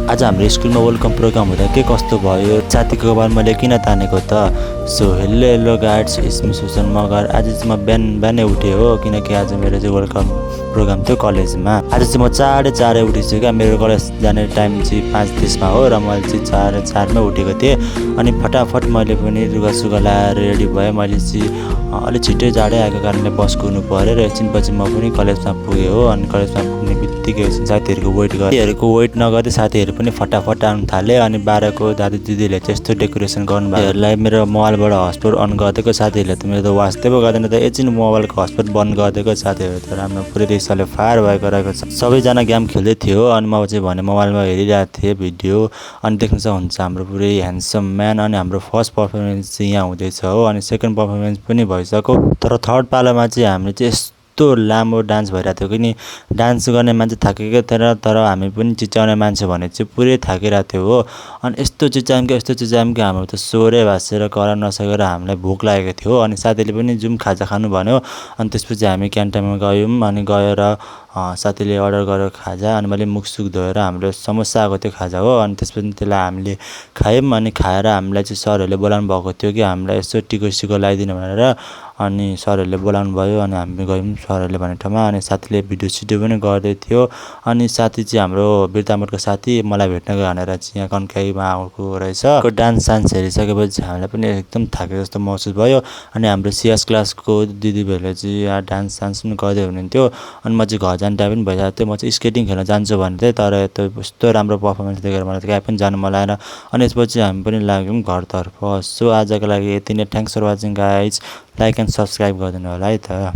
आज हाम्रो स्कुलमा वेलकम प्रोग्राम हुँदा के कस्तो भयो, साथीको कपाल मैले किन तानेको त। So hello guys, it's me Susan Magar. आज चाहिँ म बिहानै उठेँ हो, किनकि आज मेरो चाहिँ वेलकम प्रोग्राम थियो कलेजमा। आज चाहिँ म 4:30 उठेछु क्या। मेरो कलेज जाने टाइम चाहिँ 5:30 हो र मैले चाहिँ 4:04 उठेको थिएँ। अनि फटाफट मैले पनि लुगासुगा लाएर रेडी भएँ। मैले चाहिँ अलिक छिट्टै जाडै आएको कारणले बस कुर्नु पऱ्यो र एकछिनपछि म पनि कलेजमा पुगेँ हो। अनि कलेजमा पुग्ने बित्तिकै एकछिन साथीहरूको वेट गरेँ। साथीहरूको वेट नगर्दै साथीहरू पनि फटाफट आउनु थाले। अनि 12को दाजुदिदीहरूले चाहिँ यस्तो डेकोरेसन गर्नुभयोहरूलाई मेरो मोबाइलबाट हटस्पट अन गरिदिएको। साथीहरूले त मेरो त वास्तै गर्दैन त, एकछिन मोबाइलको हटस्पट बन्द गरिदिएको। साथीहरू त राम्रो पुरै देशले फायर भएको रहेको छ। सबैजना गेम खेल्दै थियो अनि म चाहिँ भने मोबाइलमा हेरिरहेको थिएँ भिडियो। अनि देख्न सक्नुहुन्छ हाम्रो पुरै ह्यान्डसम म्यान। अनि हाम्रो फर्स्ट पर्फर्मेन्स चाहिँ यहाँ हुँदैछ हो। अनि सेकेन्ड पर्फर्मेन्स पनि भइसक्यो। तर थर्ड पालामा चाहिँ हामीले चाहिँ यस्तो लामो डान्स भइरहेको थियो कि नि, डान्स गर्ने मान्छे थाकेको थिएन तर हामी पनि चिच्याउने मान्छे भने चाहिँ पुरै थाकिरहेको थियो हो। अनि यस्तो चिच्यायौँ कि हाम्रो त स्वरै भाँसेर कराउन नसकेर हामीलाई भोक लागेको थियो। अनि साथीले पनि जाउँ खाजा खानु भन्यो। अनि त्यसपछि हामी क्यान्टिनमा गयौँ। अनि गएर साथीले अर्डर गरेर खाजा, अनि मैले मुखसुख धोएर हाम्रो समोसा आएको थियो खाजा हो। अनि त्यसपछि त्यसलाई हामीले खायौँ। अनि खाएर हामीलाई चाहिँ सरहरूले बोलाउनु भएको थियो कि हामीलाई यसो टिको लगाइदिनु भनेर। अनि सरहरूले बोलाउनु भयो अनि हामी गयौँ सरहरूले भनेको ठाउँमा। अनि साथीले भिडियो पनि गर्दै थियो। अनि साथी चाहिँ हाम्रो बिर्तामोडको साथी मलाई भेट्न गयो भनेर चाहिँ यहाँ कन्काईमा आएको रहेछ। डान्स हेरिसकेपछि हामीलाई पनि एकदम थाके जस्तो महसुस भयो। अनि हाम्रो सिएस क्लासको दिदीबहिनीले चाहिँ यहाँ डान्स पनि गर्दै हुनुहुन्थ्यो। अनि म चाहिँ घर जाने टाइम पनि भइरहेको थियो। म चाहिँ स्केटिङ खेल्न जान्छु भन्दै, तर यस्तो राम्रो पर्फर्मेन्स देखेर मलाई त कहीँ पनि जानु मन लागेन। अनि यसपछि हामी पनि लाग्यौँ घरतर्फ। सो आजको लागि यति नै। Thanks for watching guys. Like and subscribe गरिदिनु होला है त।